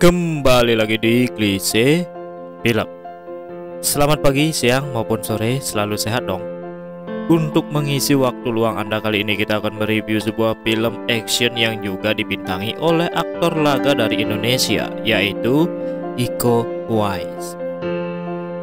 Kembali lagi di Klise Film. Selamat pagi, siang, maupun sore, selalu sehat dong. Untuk mengisi waktu luang Anda kali ini kita akan mereview sebuah film action yang juga dibintangi oleh aktor laga dari Indonesia, yaitu Iko Uwais.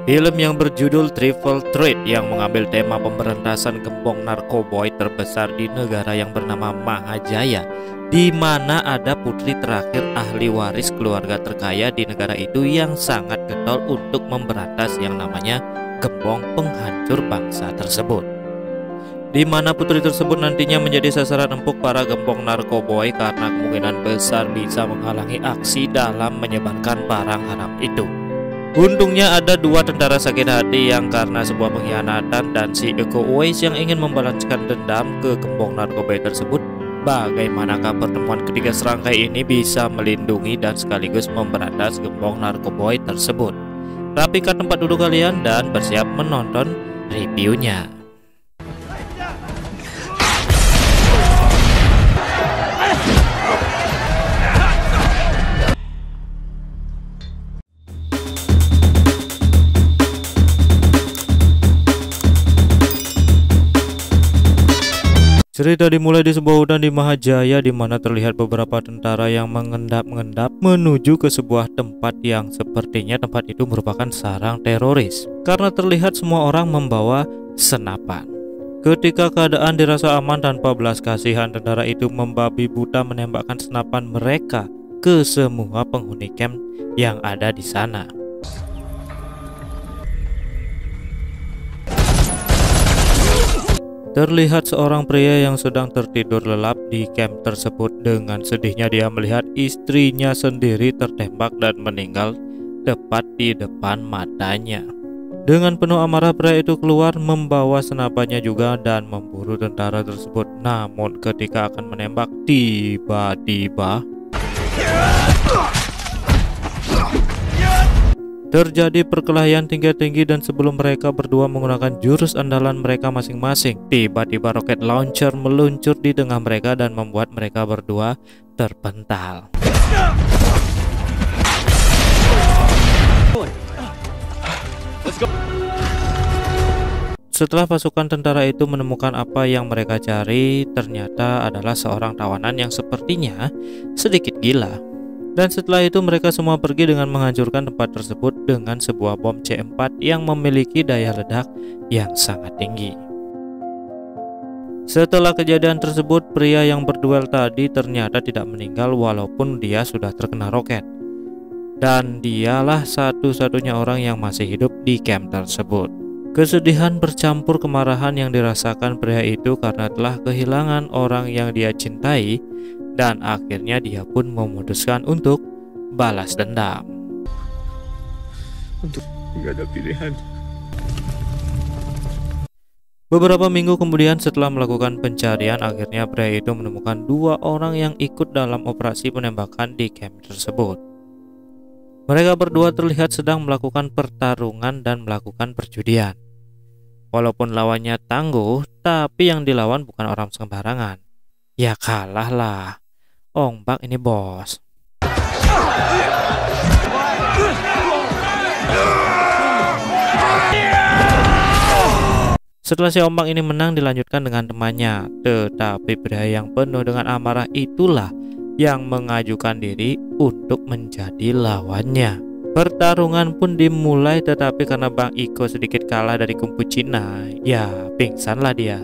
Film yang berjudul Triple Threat yang mengambil tema pemberantasan gembong narkoboy terbesar di negara yang bernama Mahajaya, di mana ada putri terakhir ahli waris keluarga terkaya di negara itu yang sangat getol untuk memberantas yang namanya gembong penghancur bangsa tersebut. Di mana putri tersebut nantinya menjadi sasaran empuk para gembong narkoboy karena kemungkinan besar bisa menghalangi aksi dalam menyebarkan barang haram itu. Untungnya ada dua tentara sakit hati yang karena sebuah pengkhianatan dan si Iko Uwais yang ingin membalaskan dendam ke gembong narkoboy tersebut. Bagaimanakah pertemuan ketiga serangkai ini bisa melindungi dan sekaligus memberantas gembong narkoboy tersebut? Rapikan tempat duduk kalian dan bersiap menonton reviewnya. Cerita dimulai di sebuah hutan di Mahajaya di mana terlihat beberapa tentara yang mengendap-endap menuju ke sebuah tempat yang sepertinya tempat itu merupakan sarang teroris karena terlihat semua orang membawa senapan. Ketika keadaan dirasa aman tanpa belas kasihan, tentara itu membabi buta menembakkan senapan mereka ke semua penghuni camp yang ada di sana. Terlihat seorang pria yang sedang tertidur lelap di camp tersebut. Dengan sedihnya dia melihat istrinya sendiri tertembak dan meninggal tepat di depan matanya. Dengan penuh amarah pria itu keluar membawa senapannya juga dan memburu tentara tersebut. Namun ketika akan menembak, tiba-tiba terjadi perkelahian tinggi-tinggi dan sebelum mereka berdua menggunakan jurus andalan mereka masing-masing, tiba-tiba roket launcher meluncur di tengah mereka dan membuat mereka berdua terpental. Setelah pasukan tentara itu menemukan apa yang mereka cari, ternyata adalah seorang tawanan yang sepertinya sedikit gila. Dan setelah itu mereka semua pergi dengan menghancurkan tempat tersebut dengan sebuah bom C4 yang memiliki daya ledak yang sangat tinggi. Setelah kejadian tersebut, pria yang berduel tadi ternyata tidak meninggal walaupun dia sudah terkena roket. Dan dialah satu-satunya orang yang masih hidup di camp tersebut. Kesedihan bercampur kemarahan yang dirasakan pria itu karena telah kehilangan orang yang dia cintai. Dan akhirnya dia pun memutuskan untuk balas dendam. Nggak ada pilihan. Beberapa minggu kemudian setelah melakukan pencarian, akhirnya pria itu menemukan dua orang yang ikut dalam operasi penembakan di camp tersebut. Mereka berdua terlihat sedang melakukan pertarungan dan melakukan perjudian. Walaupun lawannya tangguh, tapi yang dilawan bukan orang sembarangan. Ya kalah lah. Ongbak ini bos. Setelah si Ombak ini menang, dilanjutkan dengan temannya. Tetapi pria yang penuh dengan amarah itulah yang mengajukan diri untuk menjadi lawannya. Pertarungan pun dimulai, tetapi karena Bang Iko sedikit kalah dari Kung Fu Cina, ya pingsanlah dia.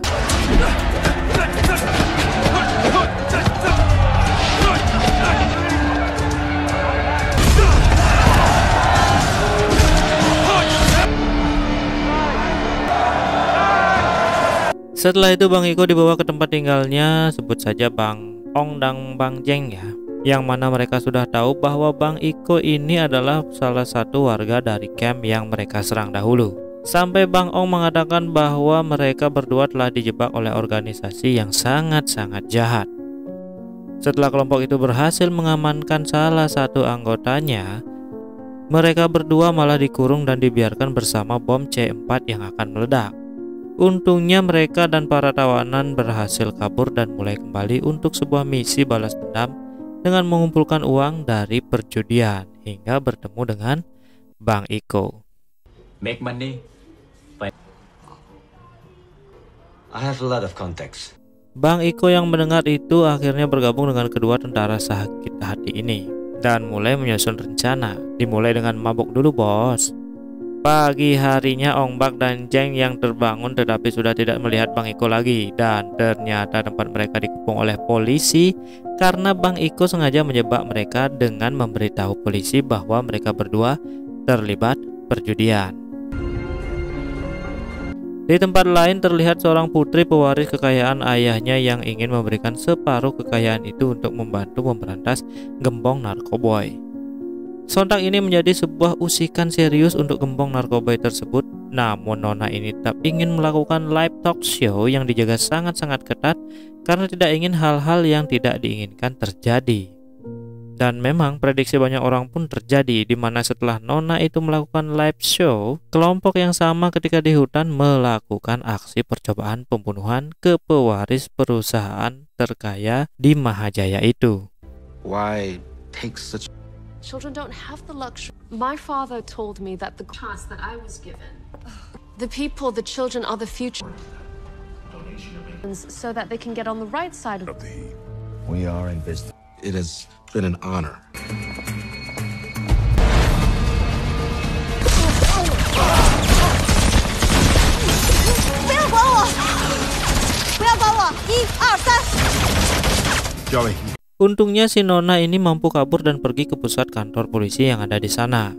Setelah itu Bang Iko dibawa ke tempat tinggalnya, sebut saja Bang Ong dan Bang Jeng ya, yang mana mereka sudah tahu bahwa Bang Iko ini adalah salah satu warga dari camp yang mereka serang dahulu. Sampai Bang Ong mengatakan bahwa mereka berdua telah dijebak oleh organisasi yang sangat-sangat jahat. Setelah kelompok itu berhasil mengamankan salah satu anggotanya, mereka berdua malah dikurung dan dibiarkan bersama bom C4 yang akan meledak. Untungnya mereka dan para tawanan berhasil kabur dan mulai kembali untuk sebuah misi balas dendam dengan mengumpulkan uang dari perjudian hingga bertemu dengan Bang Iko. Make money. I have a lot of contacts. Bang Iko yang mendengar itu akhirnya bergabung dengan kedua tentara sakit hati ini dan mulai menyusun rencana. Dimulai dengan mabuk dulu, bos. Pagi harinya Ong Bak dan Jeng yang terbangun tetapi sudah tidak melihat Bang Iko lagi, dan ternyata tempat mereka dikepung oleh polisi karena Bang Iko sengaja menjebak mereka dengan memberitahu polisi bahwa mereka berdua terlibat perjudian. Di tempat lain terlihat seorang putri pewaris kekayaan ayahnya yang ingin memberikan separuh kekayaan itu untuk membantu memberantas gembong narkoboy. Sontak ini menjadi sebuah usikan serius untuk gembong narkoboy tersebut. Namun nona ini tetap ingin melakukan live talk show yang dijaga sangat-sangat ketat karena tidak ingin hal-hal yang tidak diinginkan terjadi. Dan memang prediksi banyak orang pun terjadi, di mana setelah nona itu melakukan live show, kelompok yang sama ketika di hutan melakukan aksi percobaan pembunuhan ke pewaris perusahaan terkaya di Mahajaya itu. Why take such... Children don't have the luxury. My father told me that the task that I was given, the people, the children are the future, so that they can get on the right side of the heat. We are in business. It has been an honor. Joey. Untungnya si nona ini mampu kabur dan pergi ke pusat kantor polisi yang ada di sana.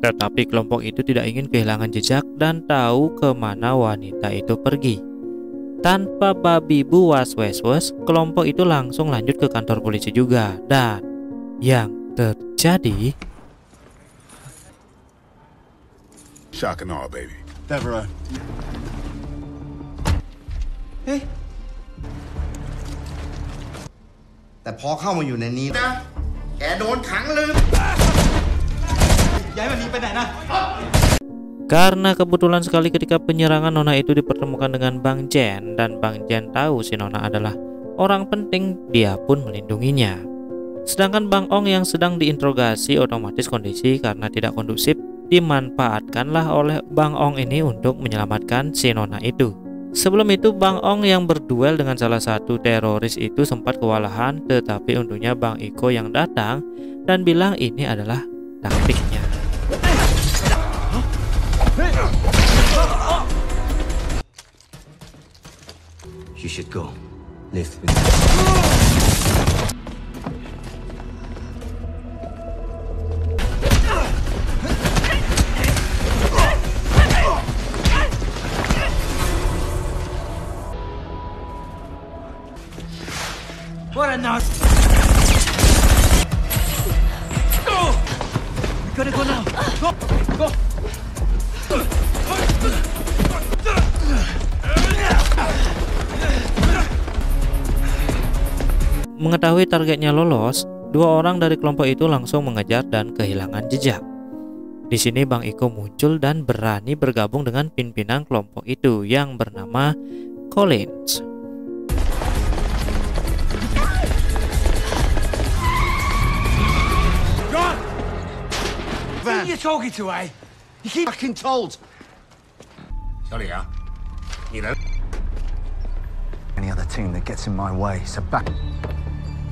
Tetapi kelompok itu tidak ingin kehilangan jejak dan tahu kemana wanita itu pergi. Tanpa babi bu was-was, kelompok itu langsung lanjut ke kantor polisi juga. Dan yang terjadi... Shock and awe, baby. Deborah. Hey. แต่พอเข้ามาอยู่ในนี้นะแกโดนขังลืมย้ายมันนี้ไปไหนนะ Karena kebetulan sekali ketika penyerangan nona itu dipertemukan dengan Bang Jen, dan Bang Jen tahu si nona adalah orang penting, dia pun melindunginya. Sedangkan Bang Ong yang sedang diinterogasi otomatis kondisi karena tidak kondusif dimanfaatkanlah oleh Bang Ong ini untuk menyelamatkan si nona itu. Sebelum itu Bang Ong yang berduel dengan salah satu teroris itu sempat kewalahan, tetapi untungnya Bang Iko yang datang dan bilang ini adalah taktiknya. You should go. Live with What a nut! Go! We gotta go now. Go! Go! Mengetahui targetnya lolos, dua orang dari kelompok itu langsung mengejar dan kehilangan jejak. Di sini Bang Iko muncul dan berani bergabung dengan pimpinan kelompok itu yang bernama Collins. Who are you talking to, eh? You keep fucking told. Sorry, you know. Any other team that gets in my way, so back.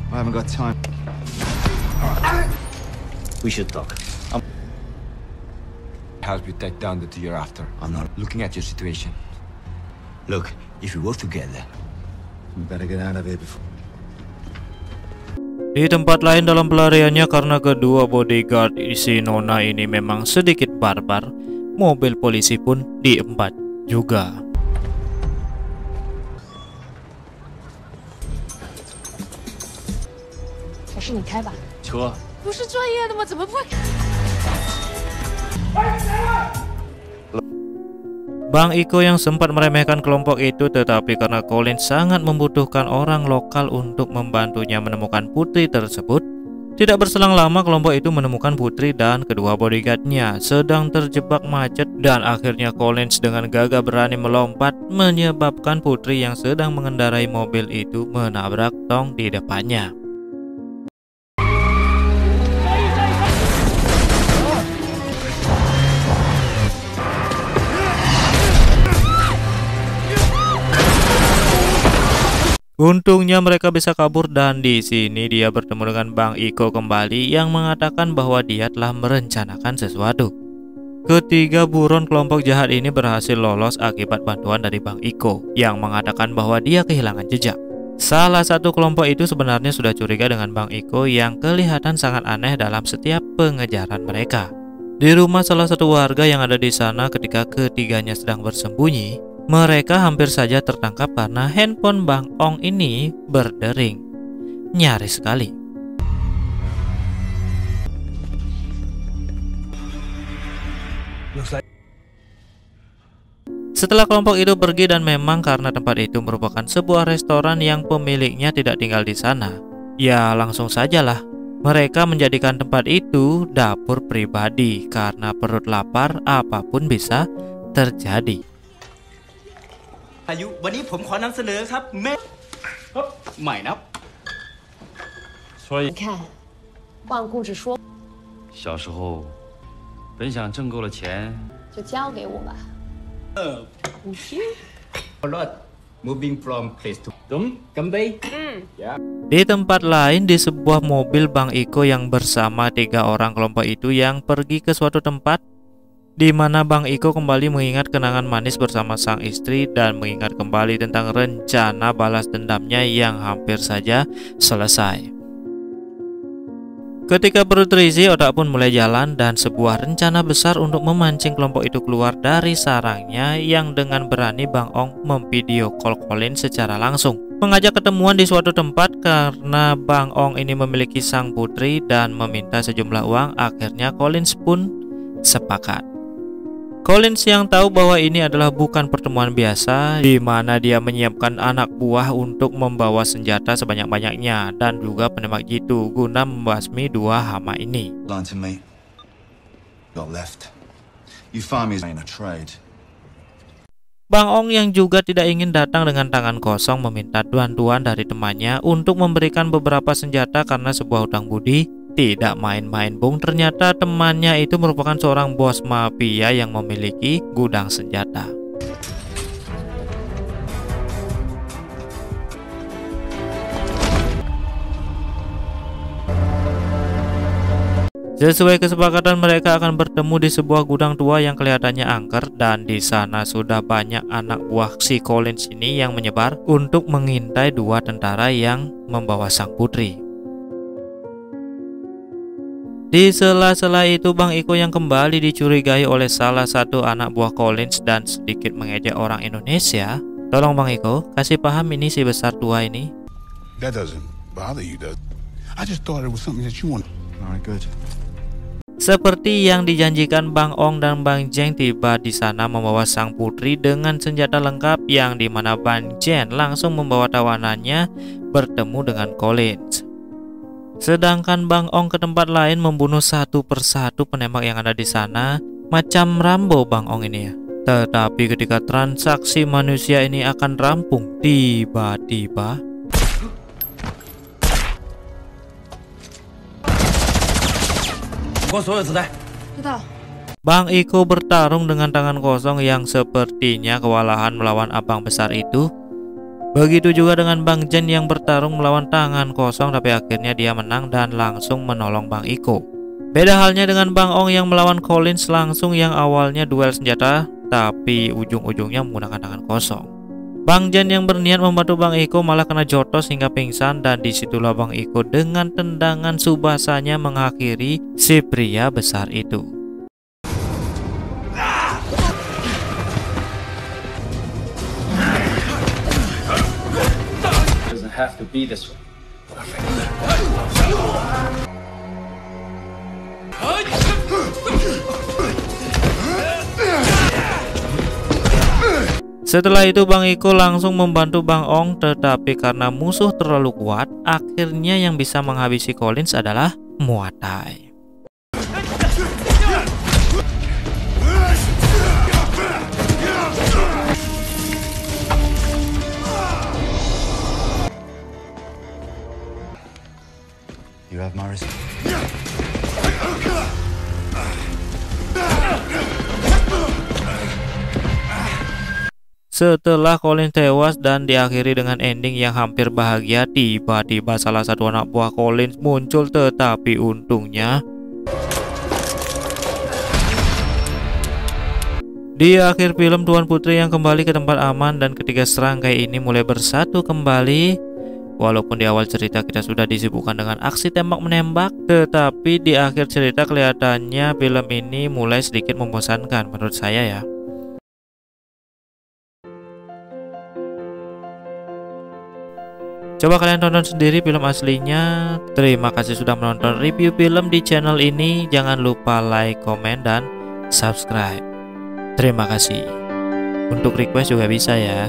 I haven't got time. We should talk. Help you take down the deer after. I'm not looking at your situation. Look, if we work together, We better get out of here before. Di tempat lain dalam pelariannya, karena kedua bodyguard si nona ini memang sedikit barbar, mobil polisi pun diempat juga. Bang Iko yang sempat meremehkan kelompok itu, tetapi karena Colin sangat membutuhkan orang lokal untuk membantunya menemukan putri tersebut, tidak berselang lama kelompok itu menemukan putri dan kedua bodyguardnya sedang terjebak macet, dan akhirnya Collins dengan gagah berani melompat menyebabkan putri yang sedang mengendarai mobil itu menabrak tong di depannya. Untungnya mereka bisa kabur dan di sini dia bertemu dengan Bang Iko kembali yang mengatakan bahwa dia telah merencanakan sesuatu. Ketiga buron kelompok jahat ini berhasil lolos akibat bantuan dari Bang Iko yang mengatakan bahwa dia kehilangan jejak. Salah satu kelompok itu sebenarnya sudah curiga dengan Bang Iko yang kelihatan sangat aneh dalam setiap pengejaran mereka. Di rumah salah satu warga yang ada di sana ketika ketiganya sedang bersembunyi, mereka hampir saja tertangkap karena handphone Bang Ong ini berdering. Nyaris sekali. Setelah kelompok itu pergi dan memang karena tempat itu merupakan sebuah restoran yang pemiliknya tidak tinggal di sana, ya langsung sajalah mereka menjadikan tempat itu dapur pribadi karena perut lapar apapun bisa terjadi. อายุวันนี้ผมขอนำเสนอครับแม่ใหม่นับ你看，换故事说，小时候，本想挣够了钱，就交给我吧。moving from place to Di tempat lain, di sebuah mobil Bang Iko yang bersama 3 orang kelompok itu yang pergi ke suatu tempat di mana Bang Iko kembali mengingat kenangan manis bersama sang istri dan mengingat kembali tentang rencana balas dendamnya yang hampir saja selesai. Ketika perut terisi, otak pun mulai jalan dan sebuah rencana besar untuk memancing kelompok itu keluar dari sarangnya yang dengan berani Bang Ong memvideo call Collins secara langsung, mengajak ketemuan di suatu tempat karena Bang Ong ini memiliki sang putri dan meminta sejumlah uang. Akhirnya Collins pun sepakat. Collins yang tahu bahwa ini adalah bukan pertemuan biasa di mana dia menyiapkan anak buah untuk membawa senjata sebanyak-banyaknya dan juga penembak jitu guna membasmi 2 hama ini. Bang Ong yang juga tidak ingin datang dengan tangan kosong meminta bantuan dari temannya untuk memberikan beberapa senjata karena sebuah hutang budi. Tidak main-main bung, ternyata temannya itu merupakan seorang bos mafia yang memiliki gudang senjata. Sesuai kesepakatan, mereka akan bertemu di sebuah gudang tua yang kelihatannya angker dan di sana sudah banyak anak buah si Collins ini yang menyebar untuk mengintai 2 tentara yang membawa sang putri. Di sela-sela itu Bang Iko yang kembali dicurigai oleh salah satu anak buah Collins dan sedikit mengejek orang Indonesia. Tolong Bang Iko, kasih paham ini si besar tua ini. That doesn't bother you, does it? I just thought it was something that you want. Alright, good. Seperti yang dijanjikan, Bang Ong dan Bang Jeng tiba di sana membawa sang putri dengan senjata lengkap yang dimana Bang Jeng langsung membawa tawanannya bertemu dengan Collins. Sedangkan Bang Ong ke tempat lain membunuh satu persatu penembak yang ada di sana, macam Rambo Bang Ong ini ya. Tetapi ketika transaksi manusia ini akan rampung, tiba-tiba Bang Iko bertarung dengan tangan kosong yang sepertinya kewalahan melawan abang besar itu. Begitu juga dengan Bang Jen yang bertarung melawan tangan kosong, tapi akhirnya dia menang dan langsung menolong Bang Iko. Beda halnya dengan Bang Ong yang melawan Collins langsung yang awalnya duel senjata, tapi ujung-ujungnya menggunakan tangan kosong. Bang Jen yang berniat membantu Bang Iko malah kena jotos hingga pingsan dan disitulah Bang Iko dengan tendangan subasanya mengakhiri si pria besar itu. have to be this way. Setelah itu Bang Iko langsung membantu Bang Ong, tetapi karena musuh terlalu kuat, akhirnya yang bisa menghabisi Collins adalah Muay Thai. You have my respect. Setelah Colin tewas dan diakhiri dengan ending yang hampir bahagia, tiba-tiba salah satu anak buah Colin muncul, tetapi untungnya di akhir film Tuan Putri yang kembali ke tempat aman dan ketiga serangkai ini mulai bersatu kembali. Walaupun di awal cerita kita sudah disibukkan dengan aksi tembak-menembak, tetapi di akhir cerita kelihatannya film ini mulai sedikit membosankan menurut saya ya. Coba kalian tonton sendiri film aslinya. Terima kasih sudah menonton review film di channel ini. Jangan lupa like, komen, dan subscribe. Terima kasih. Untuk request juga bisa ya.